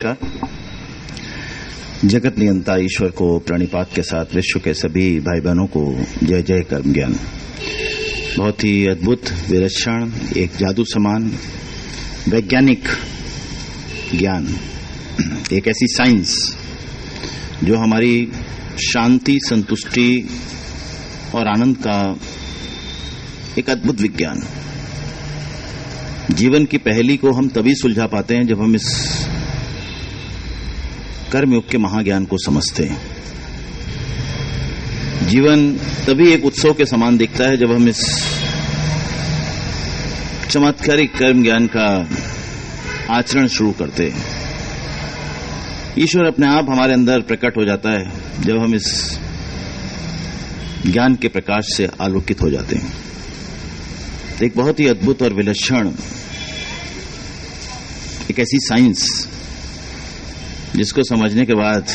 नमस्कार। जगत नियंता ईश्वर को प्रणिपात के साथ विश्व के सभी भाई बहनों को जय जय कर्म ज्ञान। बहुत ही अद्भुत, विलक्षण, एक जादू समान वैज्ञानिक ज्ञान, एक ऐसी साइंस जो हमारी शांति, संतुष्टि और आनंद का एक अद्भुत विज्ञान। जीवन की पहेली को हम तभी सुलझा पाते हैं जब हम इस कर्मयोग के महाज्ञान को समझते हैं। जीवन तभी एक उत्सव के समान दिखता है जब हम इस चमत्कारिक कर्म ज्ञान का आचरण शुरू करते हैं। ईश्वर अपने आप हमारे अंदर प्रकट हो जाता है जब हम इस ज्ञान के प्रकाश से आलोकित हो जाते हैं। एक बहुत ही अद्भुत और विलक्षण, एक ऐसी साइंस जिसको समझने के बाद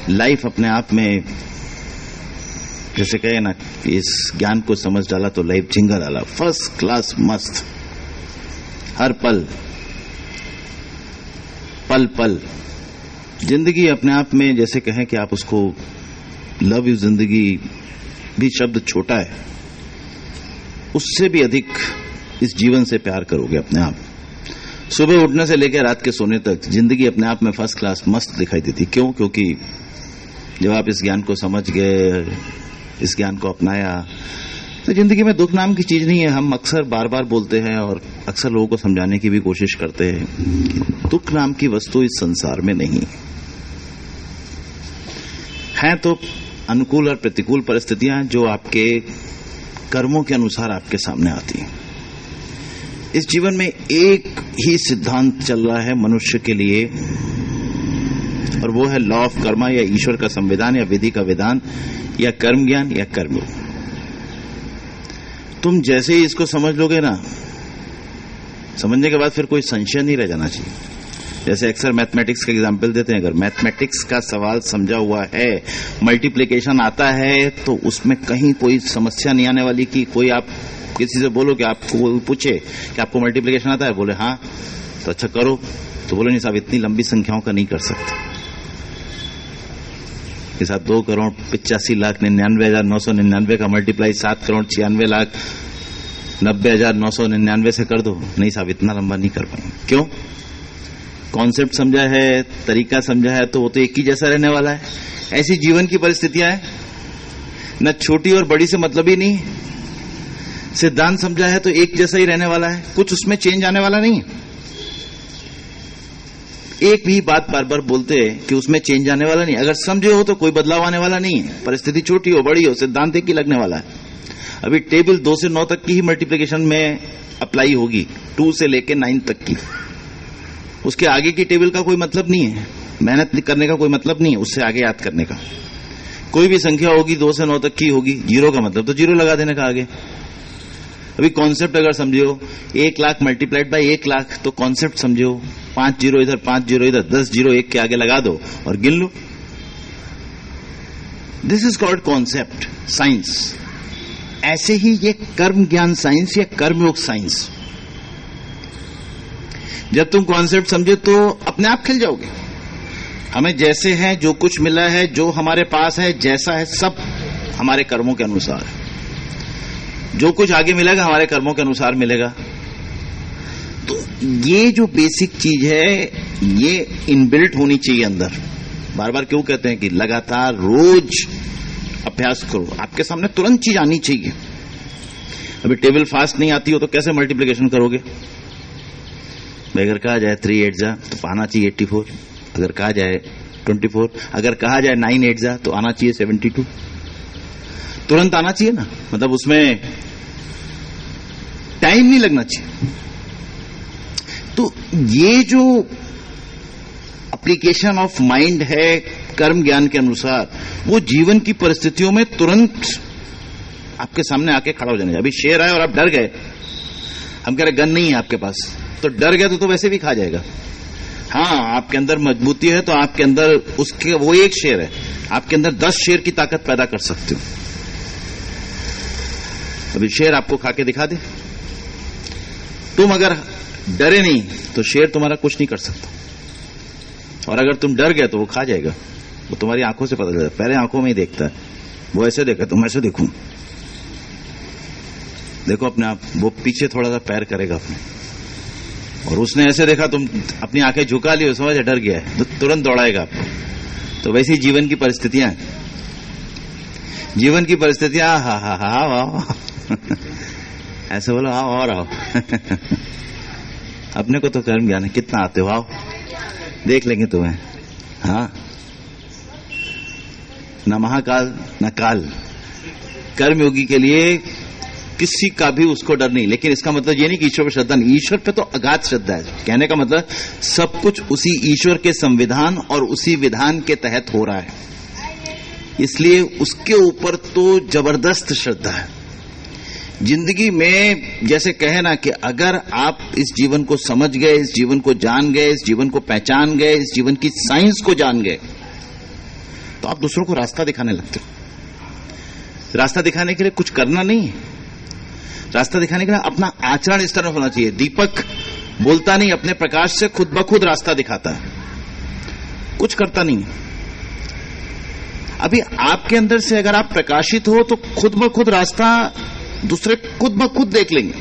लाइफ अपने आप में, जैसे कहे ना, इस ज्ञान को समझ डाला तो लाइफ झिंगा डाला, फर्स्ट क्लास मस्त। हर पल पल पल जिंदगी अपने आप में, जैसे कहें कि आप उसको लव यू जिंदगी भी शब्द छोटा है, उससे भी अधिक इस जीवन से प्यार करोगे अपने आप। सुबह उठने से लेकर रात के सोने तक जिंदगी अपने आप में फर्स्ट क्लास मस्त दिखाई देती। क्यों? क्योंकि जब आप इस ज्ञान को समझ गए, इस ज्ञान को अपनाया, तो जिंदगी में दुख नाम की चीज नहीं है। हम अक्सर बार बार बोलते हैं और अक्सर लोगों को समझाने की भी कोशिश करते हैं कि दुख नाम की वस्तु इस संसार में नहीं है। तो अनुकूल और प्रतिकूल परिस्थितियां जो आपके कर्मों के अनुसार आपके सामने आती हैं। इस जीवन में एक ही सिद्धांत चल रहा है मनुष्य के लिए, और वो है लॉ ऑफ कर्मा, या ईश्वर का संविधान, या विधि का विधान, या कर्म ज्ञान, या कर्मयोग। तुम जैसे ही इसको समझ लोगे ना, समझने के बाद फिर कोई संशय नहीं रह जाना चाहिए। जैसे अक्सर मैथमेटिक्स का एग्जाम्पल देते हैं, अगर मैथमेटिक्स का सवाल समझा हुआ है, मल्टीप्लिकेशन आता है, तो उसमें कहीं कोई समस्या नहीं आने वाली कि कोई आप किसी से बोलो कि आपको पूछे कि आपको मल्टीप्लिकेशन आता है, बोले हाँ, तो अच्छा करो, तो बोले नहीं साहब इतनी लंबी संख्याओं का नहीं कर सकते। के साथ 2,85,99,999 का मल्टीप्लाई 7,96,90,999 से कर दो। नहीं साहब इतना लंबा नहीं कर पाएंगे। क्यों? कॉन्सेप्ट समझा है, तरीका समझा है, तो वो तो एक ही जैसा रहने वाला है। ऐसी जीवन की परिस्थितियां हैं, न छोटी और बड़ी से मतलब ही नहीं। सिद्धांत समझा है तो एक जैसा ही रहने वाला है, कुछ उसमें चेंज आने वाला नहीं है। एक भी बात बार बार बोलते हैं कि उसमें चेंज आने वाला नहीं। अगर समझे हो तो कोई बदलाव आने वाला नहीं है। परिस्थिति छोटी हो बड़ी हो, सिद्धांत एक ही लगने वाला है। अभी टेबल 2 से 9 तक की ही मल्टीप्लिकेशन में अप्लाई होगी, 2 से लेकर 9 तक की। उसके आगे की टेबल का कोई मतलब नहीं है, मेहनत करने का कोई मतलब नहीं है उससे आगे याद करने का। कोई भी संख्या होगी 2 से 9 तक की होगी, 0 का मतलब तो 0 लगा देने का आगे। अभी कॉन्सेप्ट अगर समझो, 1 लाख मल्टीप्लाइड बाय 1 लाख, तो कॉन्सेप्ट समझो, 5 जीरो इधर, 5 जीरो इधर, 10 जीरो एक के आगे लगा दो और गिन लो। This is called concept science. ऐसे ही ये कर्म ज्ञान साइंस या कर्मयोग साइंस, जब तुम कॉन्सेप्ट समझे तो अपने आप खिल जाओगे। हमें जैसे है, जो कुछ मिला है, जो हमारे पास है, जैसा है, सब हमारे कर्मों के अनुसार है। जो कुछ आगे मिलेगा हमारे कर्मों के अनुसार मिलेगा। तो ये जो बेसिक चीज है, ये इनबिल्ट होनी चाहिए अंदर। बार बार क्यों कहते हैं कि लगातार रोज अभ्यास करो, आपके सामने तुरंत चीज आनी चाहिए। अभी टेबल फास्ट नहीं आती हो तो कैसे मल्टीप्लिकेशन करोगे? अगर कहा जाए 3 8 जा तो आना चाहिए 84, अगर कहा जाए 24, अगर कहा जाए 9 8 जा तो आना चाहिए 72। तुरंत आना चाहिए ना, मतलब उसमें टाइम नहीं लगना चाहिए। तो ये जो एप्लीकेशन ऑफ माइंड है कर्म ज्ञान के अनुसार, वो जीवन की परिस्थितियों में तुरंत आपके सामने आके खड़ा हो जाने। अभी शेर आए और आप डर गए, हम कह रहे गन नहीं है आपके पास, तो डर गया तो वैसे भी खा जाएगा। हाँ, आपके अंदर मजबूती है तो आपके अंदर उसके वो एक शेर है, आपके अंदर 10 शेर की ताकत पैदा कर सकते हो। अभी शेर आपको खा के दिखा दे, तुम अगर डरे नहीं तो शेर तुम्हारा कुछ नहीं कर सकता। और अगर तुम डर गए तो वो खा जाएगा। वो तुम्हारी आंखों से पता चलता है, पहले आंखों में ही देखता है। वो ऐसे देखा, तुम ऐसे देखूं, देखो अपने आप, वो पीछे थोड़ा सा पैर करेगा अपने, और उसने ऐसे देखा, तुम अपनी आंखें झुका ली, समझ डर गया है, तो तुरंत दौड़ाएगा आपको। तो वैसे ही जीवन की परिस्थितियां, जीवन की परिस्थितियां, हा हा हा वाह ऐसे बोलो, आओ और आओ अपने को तो कर्म ज्ञान है, कितना आते हो, आओ देख लेंगे तुम्हें। हाँ, न महाकाल न काल, कर्मयोगी के लिए किसी का भी उसको डर नहीं। लेकिन इसका मतलब ये नहीं कि ईश्वर पर श्रद्धा नहीं, ईश्वर पे तो अगाध श्रद्धा है। कहने का मतलब सब कुछ उसी ईश्वर के संविधान और उसी विधान के तहत हो रहा है, इसलिए उसके ऊपर तो जबरदस्त श्रद्धा है। जिंदगी में जैसे कहे ना कि अगर आप इस जीवन को समझ गए, इस जीवन को जान गए, इस जीवन को पहचान गए, इस जीवन की साइंस को जान गए, तो आप दूसरों को रास्ता दिखाने लगते हो। रास्ता दिखाने के लिए कुछ करना नहीं है, रास्ता दिखाने के लिए अपना आचरण इस तरह होना चाहिए। दीपक बोलता नहीं, अपने प्रकाश से खुद ब खुद रास्ता दिखाता है, कुछ करता नहीं। अभी आपके अंदर से अगर आप प्रकाशित हो तो खुद ब खुद रास्ता दूसरे खुद ब खुद देख लेंगे।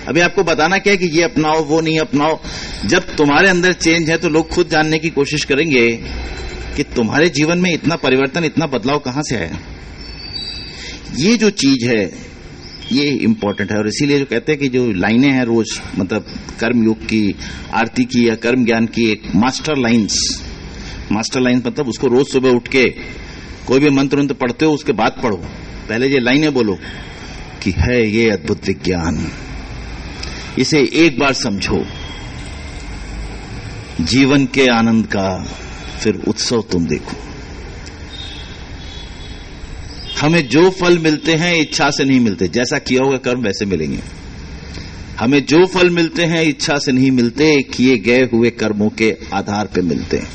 अभी आपको बताना क्या है कि ये अपनाओ, वो नहीं अपनाओ। जब तुम्हारे अंदर चेंज है तो लोग खुद जानने की कोशिश करेंगे कि तुम्हारे जीवन में इतना परिवर्तन, इतना बदलाव कहां से आया। ये जो चीज है ये इंपॉर्टेंट है। और इसीलिए जो कहते हैं कि जो लाइनें हैं रोज, मतलब कर्म योग की, आरती की या कर्म ज्ञान की एक मास्टर लाइन्स, मास्टर लाइन्स मतलब उसको रोज सुबह उठ के कोई भी मंत्र उंत्र पढ़ते हो उसके बाद पढ़ो, पहले ये लाइनें बोलो कि है ये अद्भुत विज्ञान, इसे एक बार समझो, जीवन के आनंद का फिर उत्सव तुम देखो। हमें जो फल मिलते हैं इच्छा से नहीं मिलते, जैसा किया होगा कर्म वैसे मिलेंगे। हमें जो फल मिलते हैं इच्छा से नहीं मिलते, किए गए हुए कर्मों के आधार पर मिलते हैं।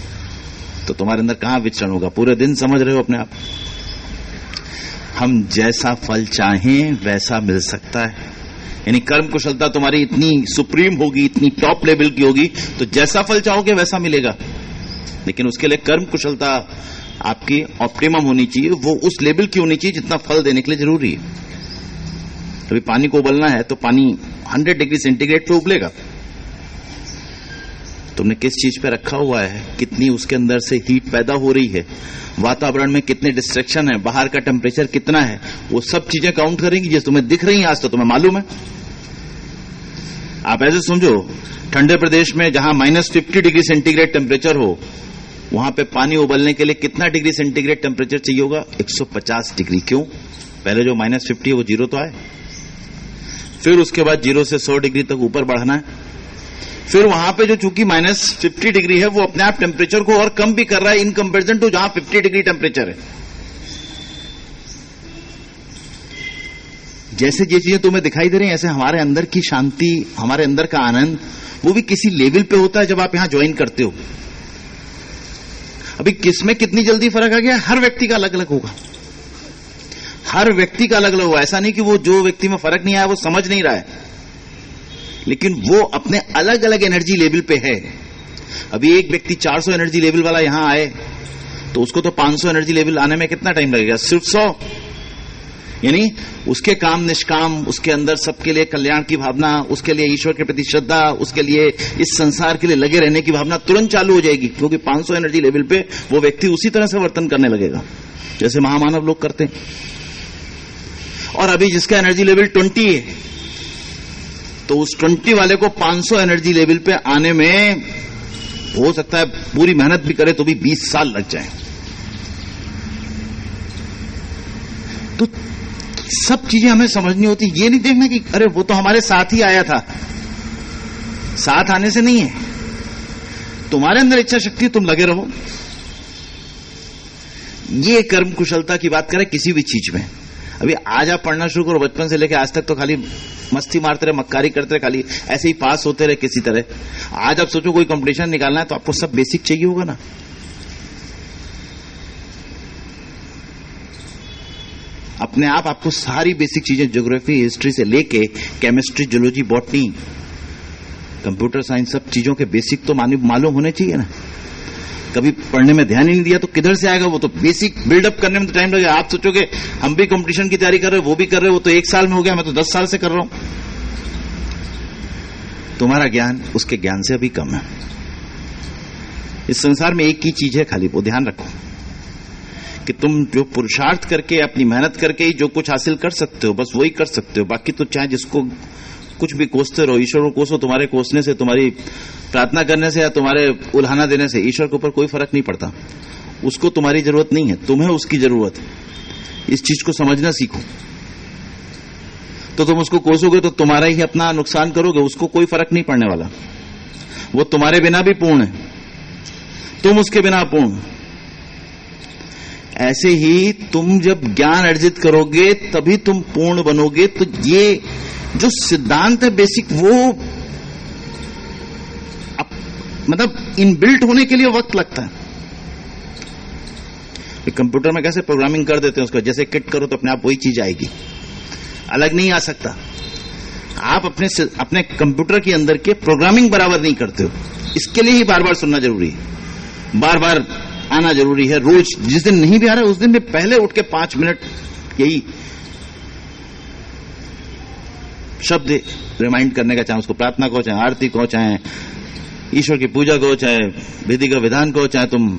तो तुम्हारे अंदर कहां विचरण होगा, पूरे दिन समझ रहे हो अपने आप। हम जैसा फल चाहें वैसा मिल सकता है, यानी कर्म कुशलता तुम्हारी इतनी सुप्रीम होगी, इतनी टॉप लेवल की होगी, तो जैसा फल चाहोगे वैसा मिलेगा। लेकिन उसके लिए कर्म कुशलता आपकी ऑप्टिमम होनी चाहिए, वो उस लेवल की होनी चाहिए जितना फल देने के लिए जरूरी है। अभी पानी को उबलना है तो पानी 100 डिग्री सेंटीग्रेड पे उबलेगा। तुमने किस चीज पे रखा हुआ है, कितनी उसके अंदर से हीट पैदा हो रही है, वातावरण में कितने डिस्ट्रैक्शन है, बाहर का टेम्परेचर कितना है, वो सब चीजें काउंट करेंगी। जो तुम्हें दिख रही है आज तो तुम्हें मालूम है। आप ऐसे समझो, ठंडे प्रदेश में जहां -50 डिग्री सेंटीग्रेड टेम्परेचर हो, वहां पे पानी उबलने के लिए कितना डिग्री सेंटीग्रेड टेम्परेचर चाहिए होगा? 150 डिग्री। क्यों? पहले जो -50 है वो 0 तो आए, फिर उसके बाद 0 से 100 डिग्री तक ऊपर बढ़ना है, फिर वहां पे जो चूंकि -50 डिग्री है वो अपने आप टेम्परेचर को और कम भी कर रहा है इन कंपेरिजन टू जहां 50 डिग्री टेम्परेचर है। जैसे ये चीजें तुम्हें दिखाई दे रही हैं, ऐसे हमारे अंदर की शांति, हमारे अंदर का आनंद, वो भी किसी लेवल पे होता है जब आप यहां ज्वाइन करते हो। अभी किसमें कितनी जल्दी फर्क आ गया, हर व्यक्ति का अलग अलग होगा, हर व्यक्ति का अलग अलग होगा। ऐसा नहीं कि वो जो व्यक्ति में फर्क नहीं आया वो समझ नहीं रहा है, लेकिन वो अपने अलग अलग एनर्जी लेवल पे है। अभी एक व्यक्ति 400 एनर्जी लेवल वाला यहां आए तो उसको तो 500 एनर्जी लेवल आने में कितना टाइम लगेगा? सिर्फ 100। यानी उसके काम निष्काम, उसके अंदर सबके लिए कल्याण की भावना, उसके लिए ईश्वर के प्रति श्रद्धा, उसके लिए इस संसार के लिए लगे रहने की भावना तुरंत चालू हो जाएगी, क्योंकि 500 एनर्जी लेवल पे वो व्यक्ति उसी तरह से वर्तन करने लगेगा जैसे महामानव लोग करते हैं। और अभी जिसका एनर्जी लेवल 20 है, तो उस 20 वाले को 500 एनर्जी लेवल पे आने में हो सकता है पूरी मेहनत भी करे तो भी 20 साल लग जाए। तो सब चीजें हमें समझनी होती, ये नहीं देखना कि अरे वो तो हमारे साथ ही आया था। साथ आने से नहीं है, तुम्हारे अंदर इच्छा शक्ति, तुम लगे रहो। ये कर्म कुशलता की बात करें किसी भी चीज में। अभी आज आप पढ़ना शुरू करो, बचपन से लेकर आज तक तो खाली मस्ती मारते रहे, मक्कारी करते रहे, खाली ऐसे ही पास होते रहे किसी तरह। आज आप सोचो कोई कंपटीशन निकालना है तो आपको सब बेसिक चाहिए होगा ना। अपने आप आपको सारी बेसिक चीजें, ज्योग्राफी, हिस्ट्री से लेके chemistry, zoology, botany, computer science सब चीजों के बेसिक तो मालूम होने चाहिए ना। कभी पढ़ने में ध्यान ही नहीं दिया तो किधर से आएगा? वो तो बेसिक बिल्डअप करने में तो टाइम लगेगा। आप सोचोगे हम भी कंपटीशन की तैयारी कर रहे हो, वो भी कर रहे हो, वो तो 1 साल में हो गया, मैं तो 10 साल से कर रहा हूं। तुम्हारा ज्ञान उसके ज्ञान से अभी कम है। इस संसार में एक ही चीज है खाली, वो ध्यान रखो कि तुम जो पुरुषार्थ करके अपनी मेहनत करके ही जो कुछ हासिल कर सकते हो बस वही कर सकते हो। बाकी तो चाहे जिसको कुछ भी कोसते रहो, ईश्वर को कोसो, तुम्हारे कोसने से, तुम्हारी प्रार्थना करने से या तुम्हारे उल्हाना देने से ईश्वर के ऊपर कोई फर्क नहीं पड़ता। उसको तुम्हारी जरूरत नहीं है, तुम्हें उसकी जरूरत है। इस चीज को समझना सीखो। तो तुम उसको कोसोगे तो तुम्हारा ही अपना नुकसान करोगे, उसको कोई फर्क नहीं पड़ने वाला। वो तुम्हारे बिना भी पूर्ण है, तुम उसके बिना अपूर्ण। ऐसे ही तुम जब ज्ञान अर्जित करोगे तभी तुम पूर्ण बनोगे। तो ये जो सिद्धांत है बेसिक, वो मतलब इनबिल्ट होने के लिए वक्त लगता है। कंप्यूटर में कैसे प्रोग्रामिंग कर देते हैं उसको, जैसे किट करो तो अपने आप वही चीज आएगी, अलग नहीं आ सकता। आप अपने कंप्यूटर के अंदर के प्रोग्रामिंग बराबर नहीं करते हो। इसके लिए ही बार बार सुनना जरूरी है, बार बार आना जरूरी है। रोज जिस दिन नहीं भी आ रहा है उस दिन भी पहले उठ के 5 मिनट यही शब्द रिमाइंड करने का, चाहे उसको प्रार्थना को, चाहे आरती को, चाहे ईश्वर की पूजा को, चाहे विधि का विधान को, चाहे तुम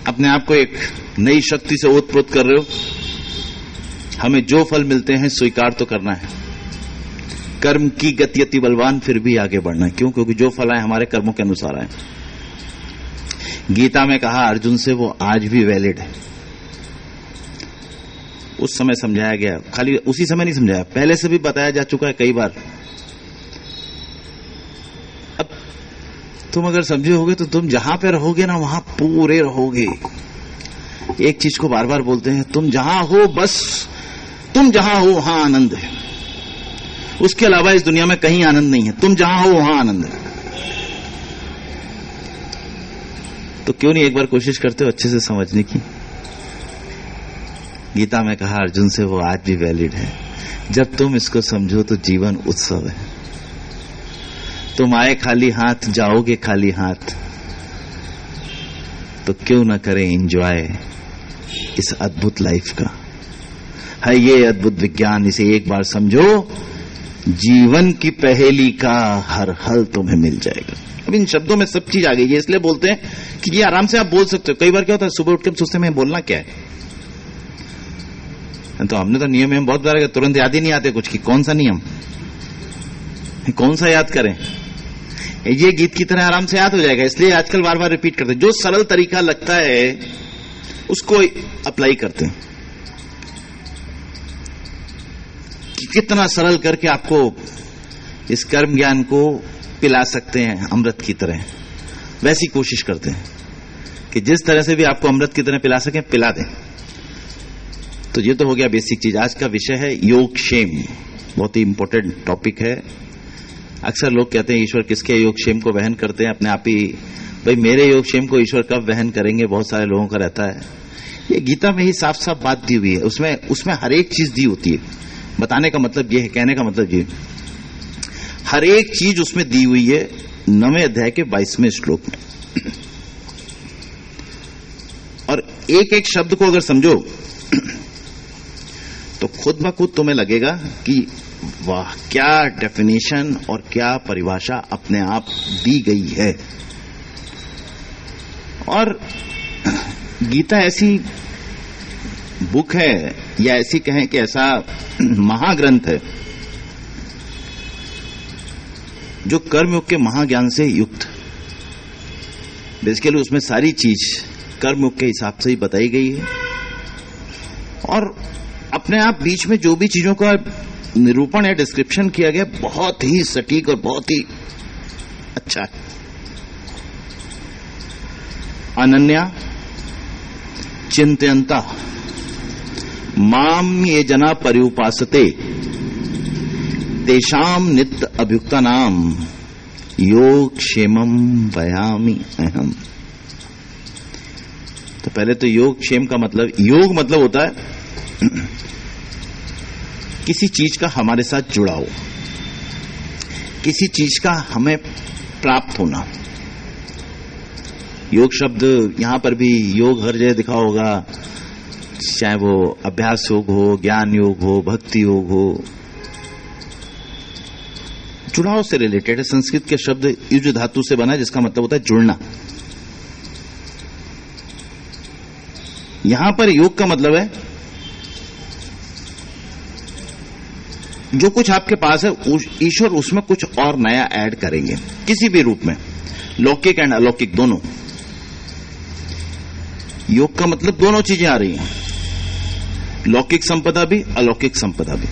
अपने आप को एक नई शक्ति से ओतप्रोत कर रहे हो। हमें जो फल मिलते हैं स्वीकार तो करना है। कर्म की गति अति बलवान, फिर भी आगे बढ़ना है। क्यों? क्योंकि जो फल आए हमारे कर्मों के अनुसार आए। गीता में कहा अर्जुन से, वो आज भी वैलिड है। उस समय समझाया गया, खाली उसी समय नहीं समझाया, पहले से भी बताया जा चुका है कई बार। अब तुम अगर समझे होगे तो तुम जहां पे रहोगे ना वहां पूरे रहोगे। एक चीज को बार बार बोलते हैं, तुम जहां हो बस, तुम जहां हो वहां आनंद है। उसके अलावा इस दुनिया में कहीं आनंद नहीं है। तुम जहां हो वहां आनंद है। तो क्यों नहीं एक बार कोशिश करते हो अच्छे से समझने की? गीता में कहा अर्जुन से, वो आज भी वैलिड है। जब तुम इसको समझो तो जीवन उत्सव है। तुम आए खाली हाथ, जाओगे खाली हाथ, तो क्यों ना करें एंजॉय इस अद्भुत लाइफ का। है ये अद्भुत विज्ञान, इसे एक बार समझो, जीवन की पहेली का हर हल तुम्हें मिल जाएगा। अब इन शब्दों में सब चीज आ गई है, इसलिए बोलते हैं कि ये आराम से आप बोल सकते हो। कई बार क्या होता है, सुबह उठ के सोचते हैं बोलना क्या है, तो हमने तो नियम बहुत बार तुरंत याद ही नहीं आते कुछ, कि कौन सा नियम, कौन सा याद करें। ये गीत की तरह आराम से याद हो जाएगा, इसलिए आजकल बार बार रिपीट करते हैं। जो सरल तरीका लगता है उसको अप्लाई करते हैं। कितना सरल करके आपको इस कर्म ज्ञान को पिला सकते हैं अमृत की तरह, वैसी कोशिश करते हैं कि जिस तरह से भी आपको अमृत की तरह पिला सकें, पिला दें। तो ये तो हो गया बेसिक चीज। आज का विषय है योगक्षेम, बहुत ही इंपॉर्टेंट टॉपिक है। अक्सर लोग कहते हैं ईश्वर किसके योगक्षेम को वहन करते हैं, अपने आप ही भाई मेरे योगक्षेम को ईश्वर कब वहन करेंगे, बहुत सारे लोगों का रहता है। ये गीता में ही साफ साफ बात दी हुई है, उसमें हर एक चीज दी होती है। बताने का मतलब ये है, कहने का मतलब ये, हर एक चीज उसमें दी हुई है 9वें अध्याय के 22वें श्लोक में। और एक एक शब्द को अगर समझो तो खुद ब खुद तुम्हें लगेगा कि वाह, क्या डेफिनेशन और क्या परिभाषा अपने आप दी गई है। और गीता ऐसी बुक है, या ऐसी कहें कि ऐसा महाग्रंथ है जो कर्मयोग के महाज्ञान से युक्त। बेसिकली उसमें सारी चीज कर्मयोग के हिसाब से ही बताई गई है। और अपने आप बीच में जो भी चीजों का निरूपण या डिस्क्रिप्शन किया गया, बहुत ही सटीक और बहुत ही अच्छा है। अनन्या चिंतयन्ता माम ये जना पर्युपासते तेषाम नित्य अभ्युक्ता नाम योग क्षेमम वयामि अहम। तो पहले तो योग क्षेम का मतलब, योग मतलब होता है किसी चीज का हमारे साथ जुड़ाव, किसी चीज का हमें प्राप्त होना। योग शब्द यहां पर भी योग हर जगह दिखा होगा, चाहे वो अभ्यास योग हो, ज्ञान योग हो, भक्ति योग हो, जुड़ाव से रिलेटेड है। संस्कृत के शब्द युज धातु से बना है, जिसका मतलब होता है जुड़ना। यहां पर योग का मतलब है जो कुछ आपके पास है ईश्वर उसमें कुछ और नया ऐड करेंगे, किसी भी रूप में, लौकिक एंड अलौकिक दोनों। योग का मतलब दोनों चीजें आ रही हैं, लौकिक संपदा भी, अलौकिक संपदा भी।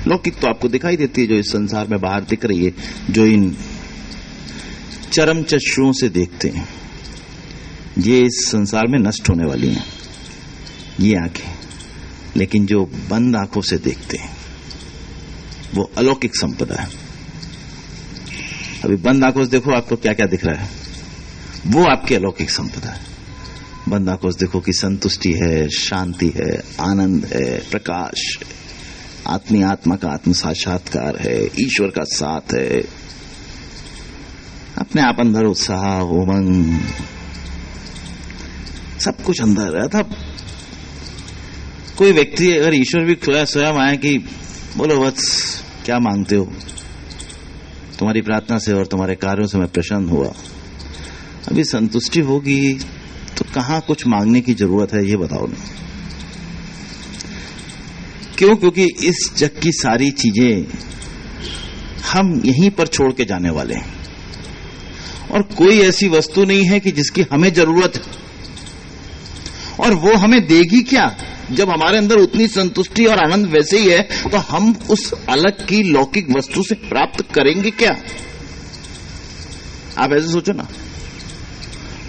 लौकिक तो आपको दिखाई देती है, जो इस संसार में बाहर दिख रही है, जो इन चरम चक्षुओं से देखते हैं, ये इस संसार में नष्ट होने वाली हैं ये आंखें। लेकिन जो बंद आंखों से देखते हैं वो अलौकिक संपदा है। अभी बंद आंखों से देखो आपको क्या क्या दिख रहा है, वो आपकी अलौकिक संपदा है। बंद आंखों से देखो कि संतुष्टि है, शांति है, आनंद है, प्रकाश है, आत्मा का आत्म साक्षात्कार है, ईश्वर का साथ है, अपने आप अंदर उत्साह, उमंग, सब कुछ अंदर है। था कोई व्यक्ति अगर ईश्वर भी स्वयं आए कि बोलो वत्स क्या मांगते हो, तुम्हारी प्रार्थना से और तुम्हारे कार्यों से मैं प्रसन्न हुआ, अभी संतुष्टि होगी तो कहां कुछ मांगने की जरूरत है, ये बताओ ना। क्यों? क्योंकि इस जग की सारी चीजें हम यहीं पर छोड़ के जाने वाले हैं, और कोई ऐसी वस्तु नहीं है कि जिसकी हमें जरूरत है, और वो हमें देगी क्या? जब हमारे अंदर उतनी संतुष्टि और आनंद वैसे ही है, तो हम उस अलग की लौकिक वस्तु से प्राप्त करेंगे क्या? आप ऐसे सोचो ना,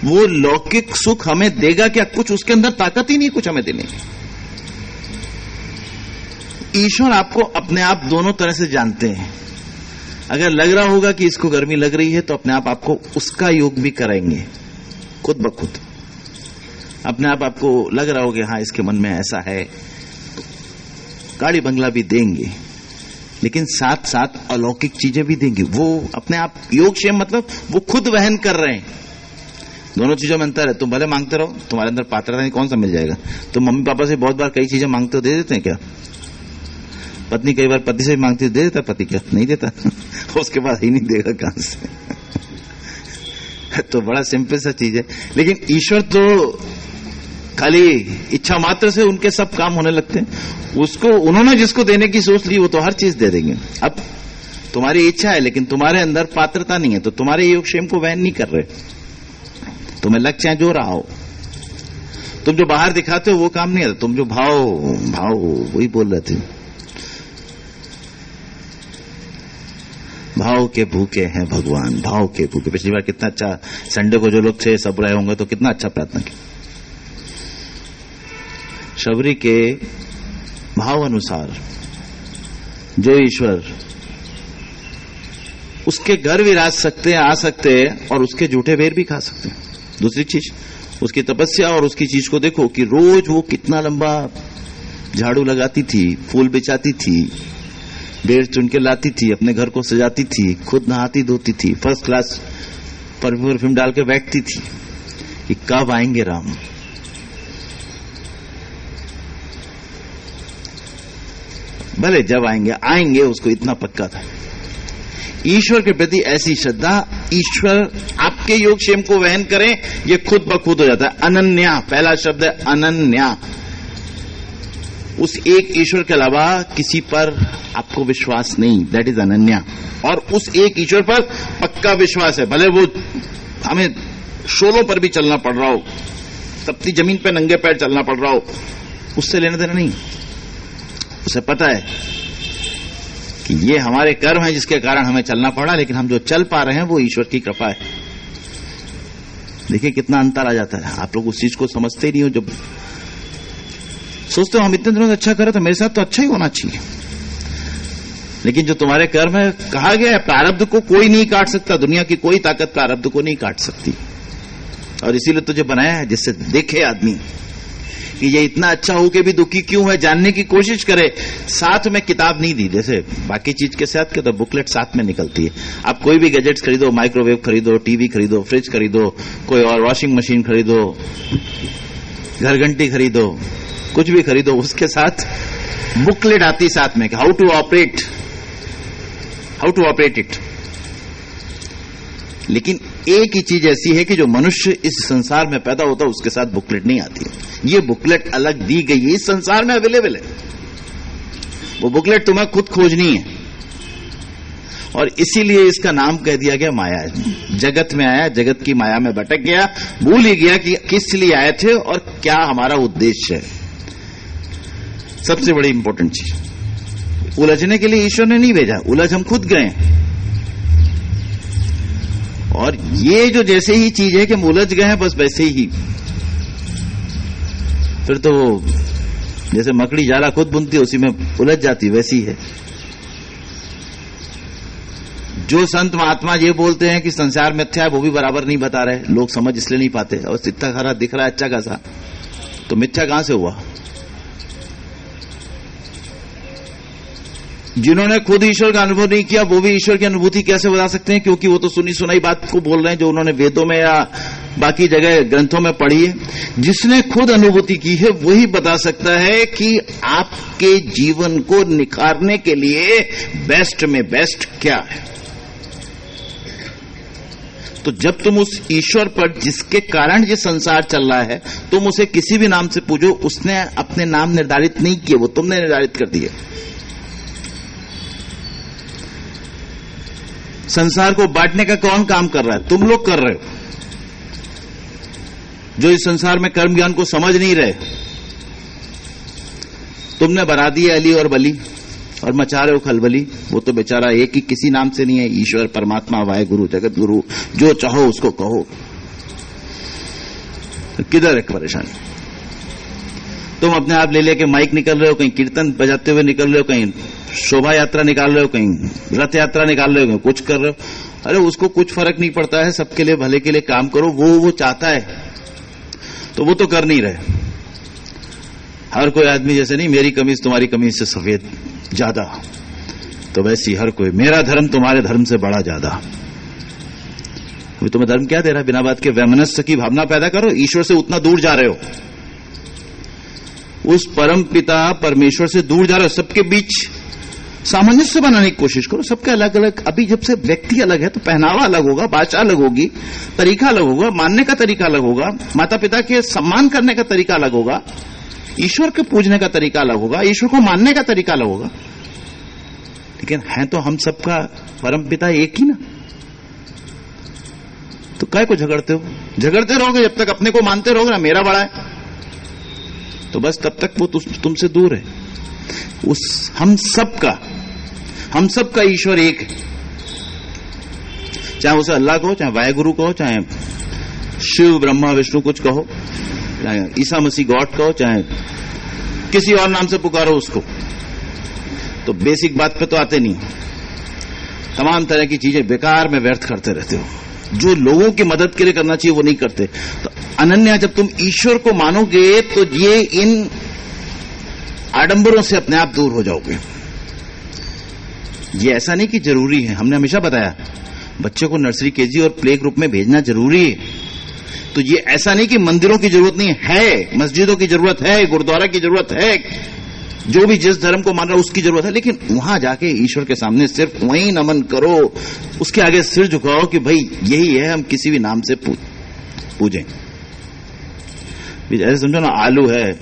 वो लौकिक सुख हमें देगा क्या? कुछ उसके अंदर ताकत ही नहीं कुछ हमें देने की। ईश्वर आपको अपने आप दोनों तरह से जानते हैं। अगर लग रहा होगा कि इसको गर्मी लग रही है तो अपने आप आपको उसका योग भी कराएंगे खुद ब खुद। अपने आप आपको लग रहा होगा हाँ इसके मन में ऐसा है, तो गाड़ी बंगला भी देंगे, लेकिन साथ साथ अलौकिक चीजें भी देंगे। वो अपने आप योगक्षेम मतलब वो खुद वहन कर रहे हैं। दोनों चीजों में अंतर है। तुम भले मांगते रहो, तुम्हारे अंदर पात्रता नहीं, कौन सा मिल जाएगा। तुम मम्मी पापा से बहुत बार कई चीजें मांगते हो, दे देते हैं क्या? पत्नी कई बार पति से मांगती, दे देता पति? क्या नहीं देता? उसके बाद ही नहीं देगा कहां से। तो बड़ा सिंपल सा चीज है। लेकिन ईश्वर तो खाली इच्छा मात्र से उनके सब काम होने लगते हैं। उसको उन्होंने जिसको देने की सोच ली वो तो हर चीज दे देंगे। अब तुम्हारी इच्छा है लेकिन तुम्हारे अंदर पात्रता नहीं है, तो तुम्हारे योगक्षेम को वहन नहीं कर रहे। तुम्हें लक्ष्य है जो रहा हो, तुम जो बाहर दिखाते हो वो काम नहीं आता। तुम जो भाव वही बोल रहे थे, भाव के भूखे हैं भगवान, भाव के भूखे। पिछली बार कितना अच्छा संडे को जो लोग थे सब रहे होंगे, तो कितना अच्छा प्रार्थना की। शबरी के भाव अनुसार जो ईश्वर उसके घर विराज सकते हैं, आ सकते हैं, और उसके जूठे बेर भी खा सकते हैं। दूसरी चीज उसकी तपस्या और उसकी चीज को देखो कि रोज वो कितना लंबा झाड़ू लगाती थी, फूल बिछाती थी, बेर चुन के लाती थी, अपने घर को सजाती थी, खुद नहाती धोती थी, फर्स्ट क्लास परफ्यूम डाल के बैठती थी कि कब आएंगे राम। भले जब आएंगे उसको इतना पक्का था। ईश्वर के प्रति ऐसी श्रद्धा, ईश्वर आपके योगक्षेम को वहन करें, ये खुद ब खुद हो जाता है। अनन्या, पहला शब्द है अनन्या। उस एक ईश्वर के अलावा किसी पर आपको विश्वास नहीं, दैट इज अनन्या। और उस एक ईश्वर पर पक्का विश्वास है, भले वो हमें शोलों पर भी चलना पड़ रहा हो, तपती जमीन पर नंगे पैर चलना पड़ रहा हो, उससे लेना देना नहीं। उसे पता है कि ये हमारे कर्म है जिसके कारण हमें चलना पड़ा, लेकिन हम जो चल पा रहे हैं वो ईश्वर की कृपा है। देखिए कितना अंतर आ जाता है। आप लोग उस चीज को समझते ही नहीं हो। जब सोचते हो हम इतने दिनों से अच्छा कर रहे, तो मेरे साथ तो अच्छा ही होना चाहिए, लेकिन जो तुम्हारे कर्म है, कहा गया है प्रारब्ध को कोई नहीं काट सकता। दुनिया की कोई ताकत प्रारब्ध को नहीं काट सकती। और इसीलिए तुझे बनाया है जिससे देखे आदमी कि ये इतना अच्छा हो के भी दुखी क्यों है, जानने की कोशिश करे। साथ में किताब नहीं दी, जैसे बाकी चीज के साथ के तो बुकलेट साथ में निकलती है। आप कोई भी गैजेट्स खरीदो, माइक्रोवेव खरीदो, टीवी खरीदो, फ्रिज खरीदो, कोई और वॉशिंग मशीन खरीदो, घर घंटी खरीदो, कुछ भी खरीदो, उसके साथ बुकलेट आती साथ में, हाउ टू ऑपरेट इट। लेकिन एक ही चीज ऐसी है कि जो मनुष्य इस संसार में पैदा होता है उसके साथ बुकलेट नहीं आती है। ये बुकलेट अलग दी गई है, इस संसार में अवेलेबल है। वो बुकलेट तुम्हें खुद खोजनी है, और इसीलिए इसका नाम कह दिया गया माया। जगत में आया, जगत की माया में भटक गया, भूल ही गया कि किस लिए आए थे और क्या हमारा उद्देश्य है। सबसे बड़ी इंपॉर्टेंट चीज, उलझने के लिए ईश्वर ने नहीं भेजा, उलझ हम खुद गए। और ये जो जैसे ही चीज है कि हम उलझ गए हैं, बस वैसे ही फिर तो जैसे मकड़ी जाला खुद बुनती है, उसी में उलझ जाती, वैसी है। जो संत महात्मा ये बोलते हैं कि संसार मिथ्या है, वो भी बराबर नहीं बता रहे। लोग समझ इसलिए नहीं पाते। और इतना खरा दिख रहा है अच्छा खासा, तो मिथ्या कहां से हुआ? जिन्होंने खुद ईश्वर का अनुभव नहीं किया वो भी ईश्वर की अनुभूति कैसे बता सकते हैं? क्योंकि वो तो सुनी सुनाई बात को बोल रहे हैं जो उन्होंने वेदों में या बाकी जगह ग्रंथों में पढ़ी है। जिसने खुद अनुभूति की है वही बता सकता है कि आपके जीवन को निखारने के लिए बेस्ट में बेस्ट क्या है। तो जब तुम उस ईश्वर पर जिसके कारण ये संसार चल रहा है, तुम उसे किसी भी नाम से पूजो, उसने अपने नाम निर्धारित नहीं किए, वो तुमने निर्धारित कर दिए। संसार को बांटने का कौन काम कर रहा है? तुम लोग कर रहे हो, जो इस संसार में कर्म ज्ञान को समझ नहीं रहे। तुमने बना दिए अली और बली और मचा रहे हो खलबली। वो तो बेचारा एक ही, किसी नाम से नहीं है, ईश्वर, परमात्मा, वाहे गुरु, जगत गुरु, जो चाहो उसको कहो। तो किधर है परेशानी? तुम अपने आप ले लेके माइक निकल रहे हो, कहीं कीर्तन बजाते हुए निकल रहे हो, कहीं शोभा यात्रा निकाल रहे हो, कहीं रथ यात्रा निकाल रहे हो, कुछ कर रहे हो। अरे उसको कुछ फर्क नहीं पड़ता है, सबके लिए भले के लिए काम करो। वो चाहता है तो वो तो कर नहीं रहे। हर कोई आदमी जैसे नहीं, मेरी कमीज तुम्हारी कमीज से सफेद ज्यादा, तो वैसी हर कोई, मेरा धर्म तुम्हारे धर्म से बड़ा ज्यादा। अभी तुम्हें धर्म क्या दे रहा है? बिना बात के वैमनस्य की भावना पैदा करो। ईश्वर से उतना दूर जा रहे हो, उस परम पिता परमेश्वर से दूर जा रहे हो। सबके बीच सामंजस्य बनाने की कोशिश करो। सबके अलग अलग, अभी जब से व्यक्ति अलग है तो पहनावा अलग होगा, भाषा अलग होगी, तरीका अलग होगा, मानने का तरीका अलग होगा, माता पिता के सम्मान करने का तरीका अलग होगा, ईश्वर के पूजने का तरीका अलग होगा, ईश्वर को मानने का तरीका अलग होगा। लेकिन है तो हम सबका परम पिता एक ही ना। तो काय को झगड़ते हो? झगड़ते रहोगे जब तक अपने को मानते रहोगे ना मेरा बड़ा है, तो बस तब तक वो तुमसे दूर है। उस हम सबका ईश्वर एक है। चाहे उसे अल्लाह कहो, चाहे वाहेगुरु कहो, चाहे शिव ब्रह्मा विष्णु कुछ कहो, चाहे ईसा मसीह गॉड कहो, चाहे किसी और नाम से पुकारो उसको, तो बेसिक बात पे तो आते नहीं। तमाम तरह की चीजें बेकार में व्यर्थ करते रहते हो। जो लोगों की मदद के लिए करना चाहिए वो नहीं करते। तो अनन्या, जब तुम ईश्वर को मानोगे तो ये इन आडंबरों से अपने आप दूर हो जाओगे। ये ऐसा नहीं कि जरूरी है, हमने हमेशा बताया बच्चे को नर्सरी, केजी और प्ले ग्रुप में भेजना जरूरी है। तो ये ऐसा नहीं कि मंदिरों की जरूरत नहीं है, मस्जिदों की जरूरत है, गुरुद्वारा की जरूरत है, जो भी जिस धर्म को मान रहा है उसकी जरूरत है। लेकिन वहां जाके ईश्वर के सामने सिर्फ वहीं नमन करो, उसके आगे सिर झुकाओ कि भाई यही है, हम किसी भी नाम से पूजें। ऐसे समझो ना, आलू है,